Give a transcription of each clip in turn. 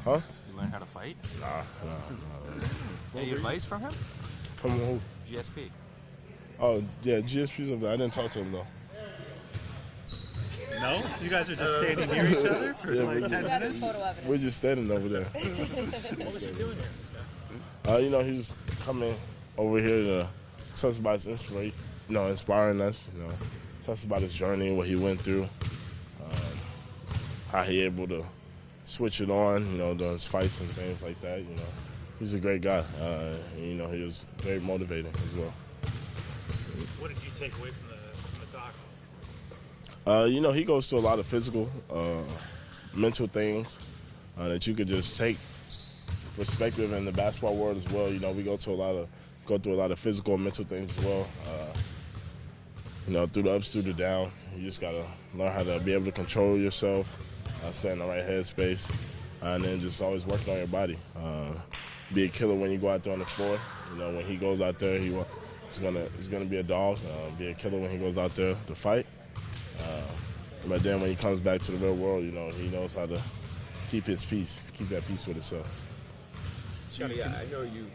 Huh? You learn how to fight? Nah. Any advice from him? From who? GSP. Oh, yeah, GSP's over there. I didn't talk to him, though. No? You guys are just standing near each other for Yeah, like 10 That is minutes? photo evidence. We're just standing over there. What was he doing here, Scott? You know, he was coming over here to tell us about his inspiring us, tell us about his journey, what he went through, how he able to switch it on, during his fights and things like that, He's a great guy. He was very motivating as well. What did you take away from the doc? He goes through a lot of physical, mental things that you could just take perspective in the basketball world as well. We go through a lot of physical and mental things as well. Through the ups, through the down, you just gotta learn how to be able to control yourself, stay in the right headspace, and then just always working on your body. Be a killer when you go out there on the floor. When he goes out there, he's gonna be a dog. Be a killer when he goes out there to fight. But then when he comes back to the real world, he knows how to keep his peace, keep that peace with himself. Scottie, I know you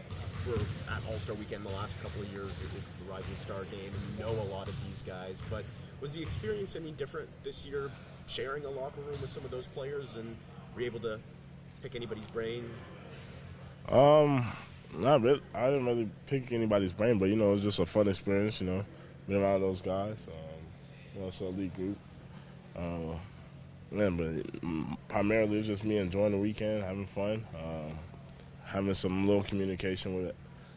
were at All-Star Weekend the last couple of years at the Rising Star game, and you know a lot of these guys, but was the experience any different this year, sharing a locker room with some of those players, and were you able to pick anybody's brain? Not really. I didn't really pick anybody's brain, but, it was just a fun experience, being around those guys. It's an elite group. But primarily it was just me enjoying the weekend, having fun, having some little communication with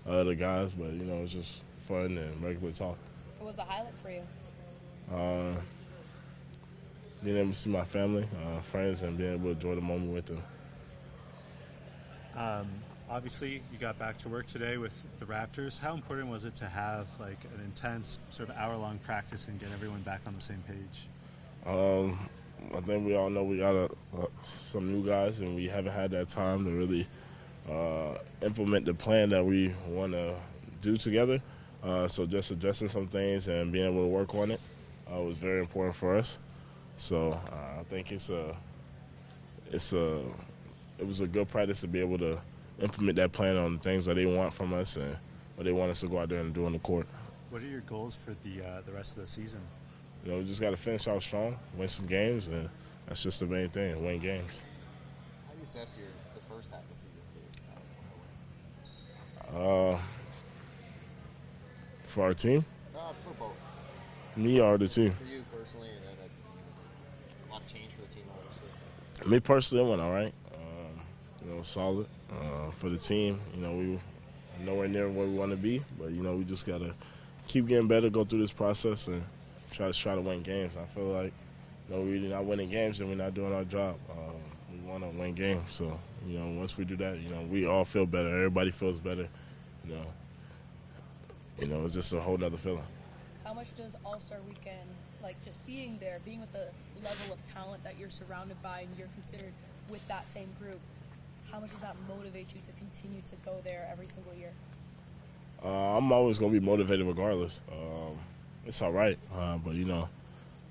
the guys, but, it was just fun and regular talk. What was the highlight for you? Being able to see my family, friends, and being able to enjoy the moment with them. Obviously, you got back to work today with the Raptors. How important was it to have like an intense sort of hour-long practice and get everyone back on the same page? I think we all know we got some new guys, and we haven't had that time to really implement the plan that we want to do together. So just adjusting some things and being able to work on it was very important for us. So I think it was a good practice to be able to implement that plan on the things that they want from us and what they want us to go out there and do on the court. What are your goals for the rest of the season? We just got to finish out strong, win some games, and that's just the main thing, win games. How do you assess the first half of the season for you? For our team? For both. Me or the team? For you personally, and then as the team. A lot of change for the team, obviously. Me personally, I went all right. Solid. For the team, we are nowhere near where we want to be, but we just gotta keep getting better, go through this process, and try to win games. I feel like we're not winning games, and we're not doing our job. We want to win games, so once we do that, we all feel better. Everybody feels better. It's just a whole nother feeling. How much does All-Star Weekend, like just being there, being with the level of talent that you're surrounded by and you're considered with that same group, how much does that motivate you to continue to go there every single year? I'm always going to be motivated regardless. It's all right, but, I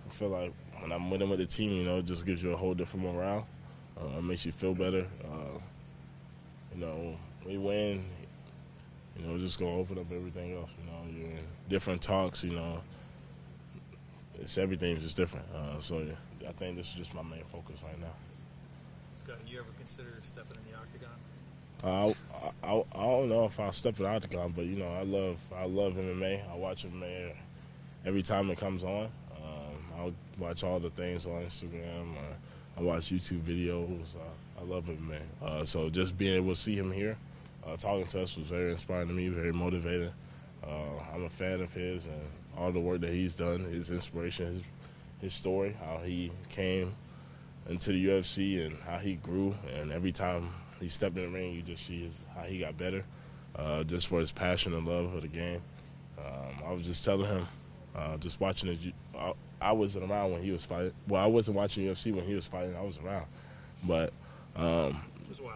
feel like when I'm with the team, it just gives you a whole different morale. It makes you feel better. We win, it's just going to open up everything else. You're in different talks, it's everything's just different. So I think this is just my main focus right now. Scott, you ever consider stepping in the octagon? I don't know if I'll step in the octagon, but I love MMA. I watch MMA every time it comes on. I'll watch all the things on Instagram. I watch YouTube videos. I love MMA. So just being able to see him here, talking to us was very inspiring to me, very motivating. I'm a fan of his and all the work that he's done, his inspiration, his story, how he came into the UFC and how he grew, and every time he stepped in the ring, you just see how he got better, just for his passion and love of the game. I was just telling him, just watching it, I wasn't around when he was fighting. Well, I wasn't watching UFC when he was fighting. I was around, but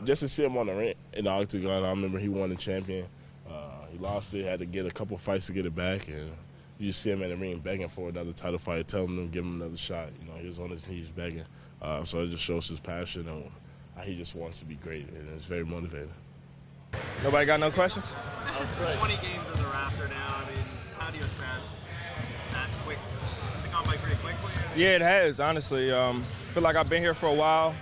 just to see him on the ring in the octagon, I remember he won the champion. He lost it, had to get a couple fights to get it back, and you just see him in the ring begging for another title fight, telling him to give him another shot. He was on his knees begging. So it just shows his passion and he just wants to be great, and it's very motivating. Nobody got no questions? 20 games as a Raptor now. I mean, how do you assess that quick? Has it gone by pretty quickly? Yeah, it has, honestly. Feel like I've been here for a while,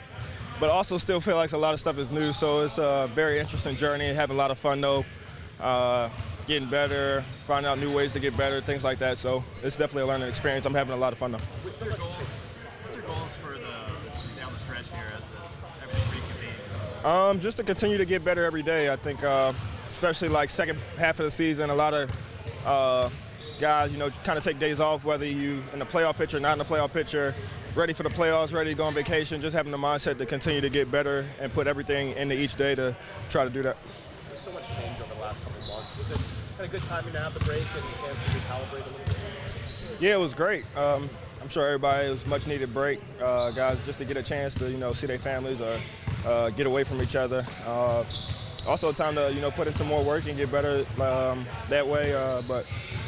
but also still feel like a lot of stuff is new, so it's a very interesting journey. Having a lot of fun, though. Getting better, finding out new ways to get better, things like that. So it's definitely a learning experience. I'm having a lot of fun, though. What's your goals for down the stretch here as everything reconvenes? Just to continue to get better every day. I think, especially like second half of the season, a lot of guys, kind of take days off, whether you in the playoff picture, not in the playoff picture, ready for the playoffs, ready to go on vacation, just having the mindset to continue to get better and put everything into each day to try to do that. There's so much change over the last couple of months. Was it kind of good timing to have the break and a chance to recalibrate a little bit? Yeah, it was great. I'm sure everybody, it was much needed break, guys, just to get a chance to, see their families or get away from each other. Also a time to, put in some more work and get better that way, but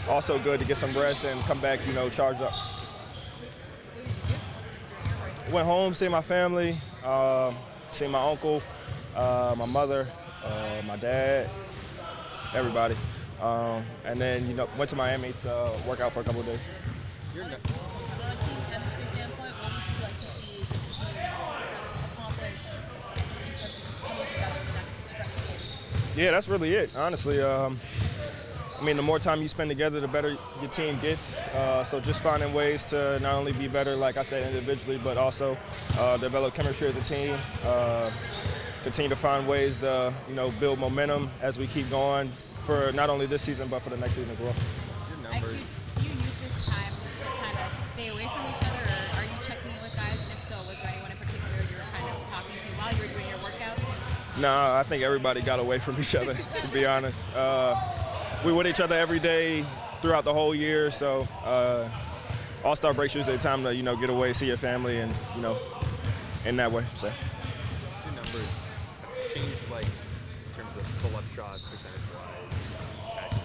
also good to get some rest and come back, charged up. Went home, see my family, see my uncle, my mother, my dad, everybody. And then, went to Miami to work out for a couple of days. From a team chemistry standpoint, what would you like to see this team accomplish in terms of just coming together the next stretch of games? Yeah, that's really it, honestly. The more time you spend together, the better your team gets. So just finding ways to not only be better, like I said, individually, but also develop chemistry as a team. Continue to find ways to, build momentum as we keep going for not only this season, but for the next season as well. Your numbers. Do you use this time to kind of stay away from each other, or are you checking in with guys? And if so, was there anyone in particular you were kind of talking to while you were doing your workouts? Nah, I think everybody got away from each other, to be honest. We with each other every day throughout the whole year, so All-Star break's usually a time to, get away, see your family, and, in that way. So. Your numbers have changed, in terms of pull-up shots, percentage-wise, catching to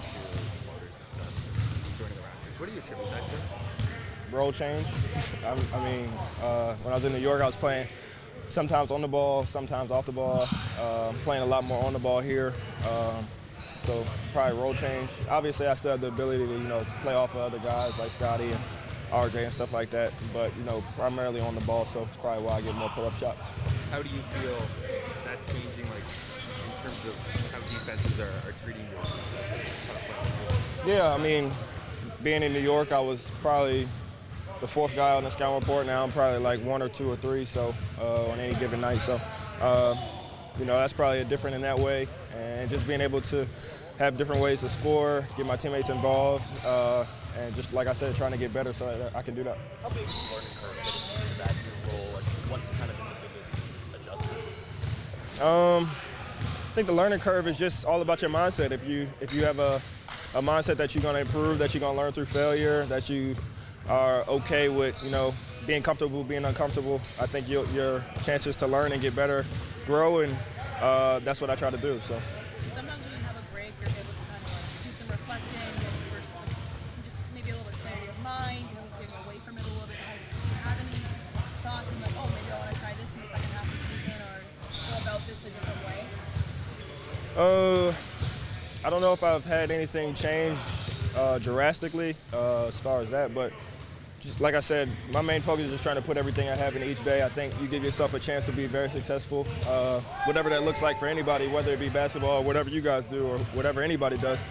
floaters and stuff since joining the Raptors. What do you attribute that to? Role change. When I was in New York, I was playing sometimes on the ball, sometimes off the ball, playing a lot more on the ball here. So probably role change. Obviously, I still have the ability to, play off of other guys like Scottie and RJ and stuff like that. But, primarily on the ball, so probably why I get more pull-up shots. How do you feel that's changing, in terms of how defenses are treating you? Yeah, being in New York, I was probably the fourth guy on the scouting report. Now I'm probably 1 or 2 or 3, so on any given night. So, that's probably different in that way. And just being able to have different ways to score, get my teammates involved, and just like I said, trying to get better so that I can do that. How big is the learning curve getting into that new role? What's kind of been the biggest adjustment? I think the learning curve is just all about your mindset. If you have a mindset that you're going to improve, that you're going to learn through failure, that you are okay with, being comfortable, being uncomfortable, I think your chances to learn and get better grow, and that's what I try to do. So. Sometimes when you have a break, you're able to kind of do some reflecting and just maybe a little bit of clarity of mind, getting away from it a little bit. Do you have any thoughts on maybe I want to try this in the second half of the season, or go about this a different way? I don't know if I've had anything change drastically as far as that, but just like I said, my main focus is just trying to put everything I have in each day. I think you give yourself a chance to be very successful, whatever that looks like for anybody, whether it be basketball or whatever you guys do or whatever anybody does.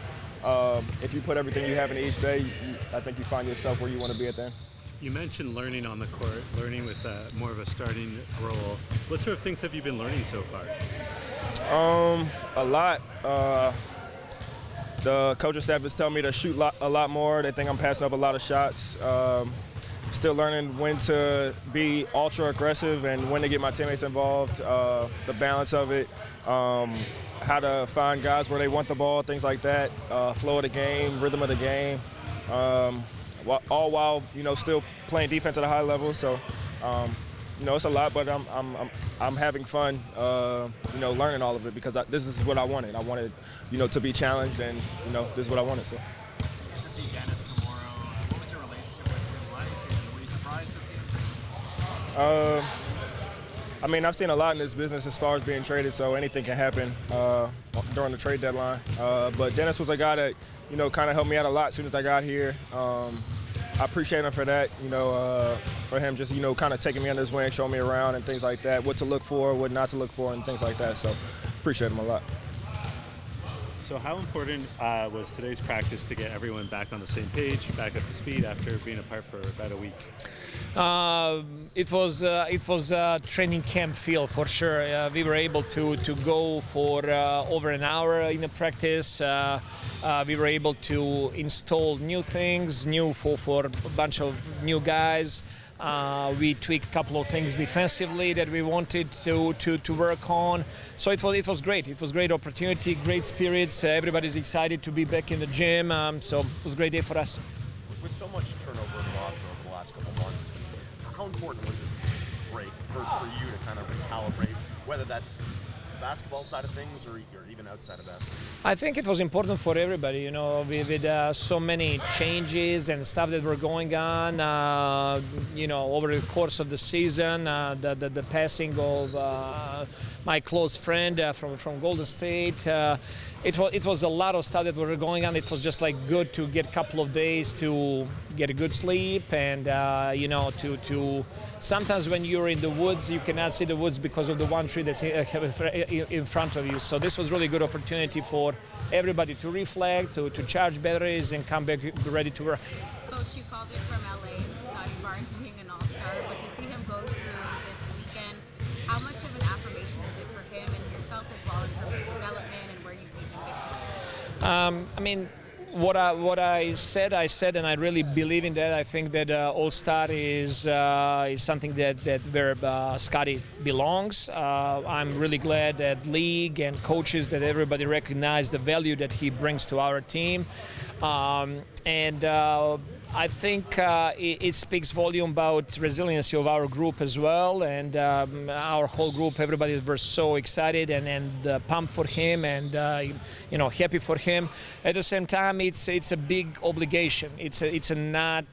If you put everything you have in each day, I think you find yourself where you want to be at the end. You mentioned learning on the court, learning with more of a starting role. What sort of things have you been learning so far? A lot. The coaching staff is telling me to shoot a lot more. They think I'm passing up a lot of shots. Still learning when to be ultra aggressive and when to get my teammates involved, the balance of it, how to find guys where they want the ball, things like that, flow of the game, rhythm of the game, all while still playing defense at a high level. So it's a lot, but I'm having fun, learning all of it because this is what I wanted. I wanted, to be challenged, and this is what I wanted. So. To see Dennis tomorrow, what was your relationship with him like? And were you surprised to see him? I mean, I've seen a lot in this business as far as being traded, so anything can happen during the trade deadline. But Dennis was a guy that, you know, kind of helped me out a lot as soon as I got here. I appreciate him for that, you know, for him just, you know, kind of taking me under his wing, showing me around and things like that, what to look for, what not to look for, and things like that. So appreciate him a lot. So how important was today's practice to get everyone back on the same page, back up to speed after being apart for about a week? It was a training camp feel for sure. We were able to go for over an hour in the practice. We were able to install new things, new for a bunch of new guys. We tweaked a couple of things defensively that we wanted to work on. So it was great. It was a great opportunity, great spirits. Everybody's excited to be back in the gym. So it was a great day for us. With so much turnover in the roster over the last couple months, how important was this break for you to kind of recalibrate, whether that's the basketball side of things or even outside of basketball? I think it was important for everybody, you know, with so many changes and stuff that were going on, you know, over the course of the season, the passing of my close friend from Golden State. It was a lot of stuff that were going on. It was just like good to get a couple of days to get a good sleep and, you know, to sometimes when you're in the woods, you cannot see the woods because of the one tree that's in front of you. So this was really good opportunity for everybody to reflect, to charge batteries and come back ready to work. Coach, you called it from LA, Scottie Barnes being an all-star, but to see him go through this weekend, how much of an affirmation is it for him and yourself as well in terms of development and where you see him get? I mean, what I said, and I really believe in that. I think that All-Star is something that where Scottie belongs. I'm really glad that league and coaches, that everybody recognize the value that he brings to our team, and I think it speaks volume about resiliency of our group as well, and our whole group. Everybody were so excited and pumped for him, and you know, happy for him. At the same time, it's a big obligation. It's not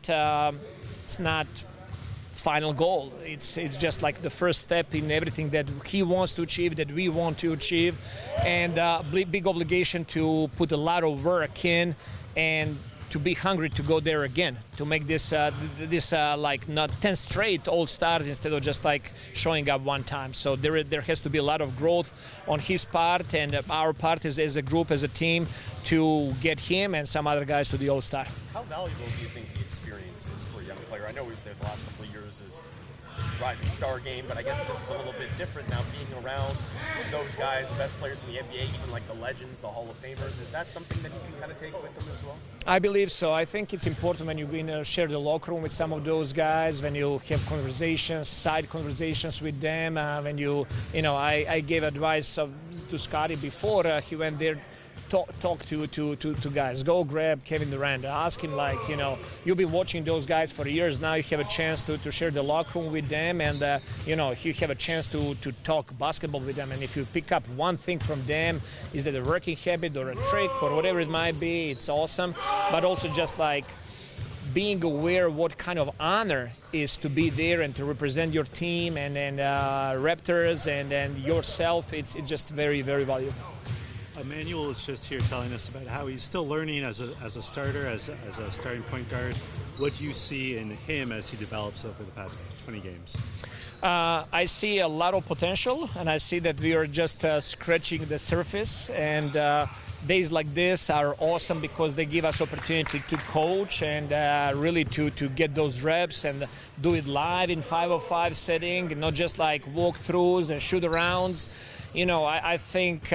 final goal. It's just like the first step in everything that he wants to achieve, that we want to achieve, and big obligation to put a lot of work in and to be hungry to go there again, to make this like not 10 straight All-Stars instead of just like showing up one time. So there has to be a lot of growth on his part and our part as a group, as a team, to get him and some other guys to the All-Star. How valuable do you think the experience is for a young player? I know he was there the last couple of years as rising star game, but I guess this is a little bit different now, being around those guys, the best players in the NBA, even like the legends, the Hall of Famers. Is that something that he can kind of take with him as well? I believe so. I think it's important when you share the locker room with some of those guys, when you have conversations, side conversations with them, when you know, I gave advice to Scottie before he went there. Talk to guys. Go grab Kevin Durant. Ask him, like, you know, you've been watching those guys for years. Now you have a chance to share the locker room with them, and you know, you have a chance to talk basketball with them. And if you pick up one thing from them, is that a working habit or a trick or whatever it might be, it's awesome. But also just like being aware of what kind of honor is to be there and to represent your team and Raptors and yourself. It's just very, very valuable. Immanuel is just here telling us about how he's still learning as a starter, as a starting point guard. What do you see in him as he develops over the past 20 games? I see a lot of potential, and I see that we are just scratching the surface. And days like this are awesome because they give us opportunity to coach and really to get those reps and do it live in 5-on-5 setting, not just like walkthroughs and shoot-arounds. You know, I think,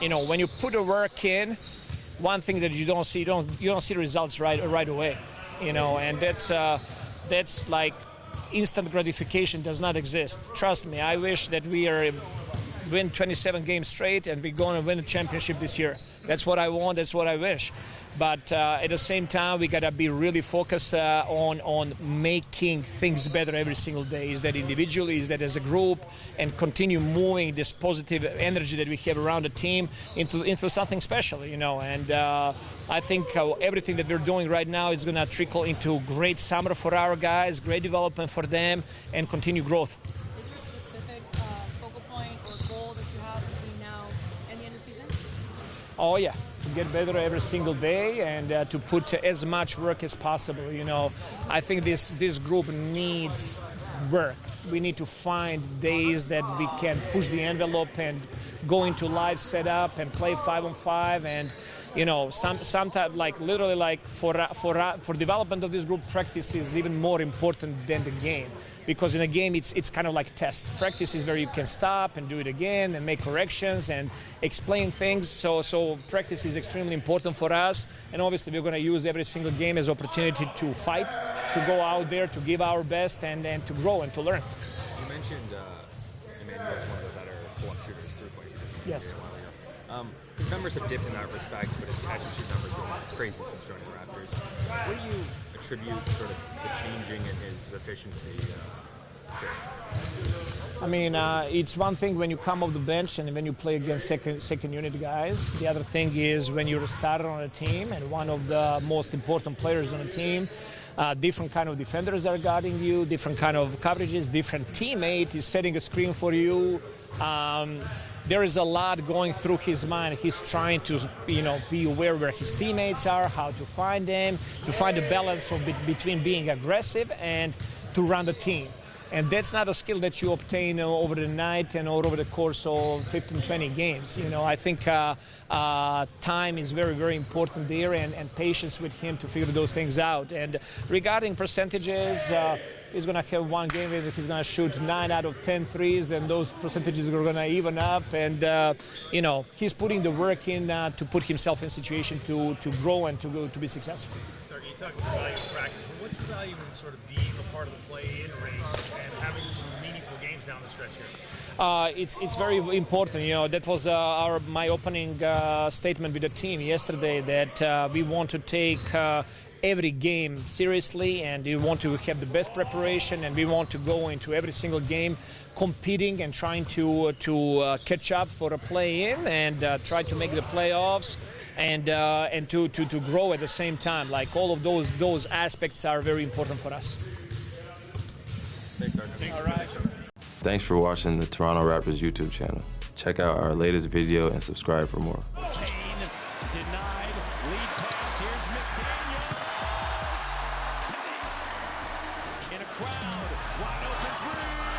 you know, when you put the work in, one thing that you don't see, you don't see results right away. You know, and that's like instant gratification does not exist. Trust me, I wish that we win 27 games straight and we're going to win a championship this year. That's what I want. That's what I wish. But at the same time, we gotta be really focused on making things better every single day. Is that individually? Is that as a group? And continue moving this positive energy that we have around the team into something special, you know. And I think everything that we're doing right now is gonna trickle into great summer for our guys, great development for them, and continue growth. Is there a specific have between now and the end of the season? Oh yeah, to get better every single day and to put as much work as possible. You know, I think this group needs work. We need to find days that we can push the envelope and go into live setup and play 5-on-5, and you know, sometimes like literally like for development of this group, practice is even more important than the game, because in a game it's kind of like test. Practice is where you can stop and do it again and make corrections and explain things. So practice is extremely important for us, and obviously we're going to use every single game as opportunity to fight, to go out there, to give our best, and to grow and to learn. You mentioned Immanuel's one of the better pull-up shooters, three-point shooters. Yes. His numbers have dipped in that respect, but his catch and shoot numbers have been crazy since joining the Raptors. What do you attribute sort of the changing in his efficiency to? I mean, it's one thing when you come off the bench and when you play against second unit guys. The other thing is when you're a starter on a team and one of the most important players on a team. Different kind of defenders are guarding you, different kind of coverages, different teammate is setting a screen for you. There is a lot going through his mind. He's trying to, you know, be aware where his teammates are, how to find them, to find a balance between being aggressive and to run the team. And that's not a skill that you obtain over the night and over the course of 15, 20 games. You know, I think time is very, very important there, and patience with him to figure those things out. And regarding percentages, he's going to have one game where he's going to shoot 9 out of 10 threes, and those percentages are going to even up. And, you know, he's putting the work in to put himself in a situation to grow and to be successful. Darko, you talked about value in practice, but what's the value in sort of being a part of the play-in race and having some meaningful games down the stretch here? It's very important. You know, that was my opening statement with the team yesterday, that we want to take every game seriously, and we want to have the best preparation, and we want to go into every single game competing and trying to catch up for a play-in and try to make the playoffs and to grow at the same time. Like all of those aspects are very important for us. Thanks, Darko. All right. Thanks for watching the Toronto Raptors YouTube channel. Check out our latest video and subscribe for more. Denied. Lead pass. Here's McDaniels. In a crowd. Wide open three.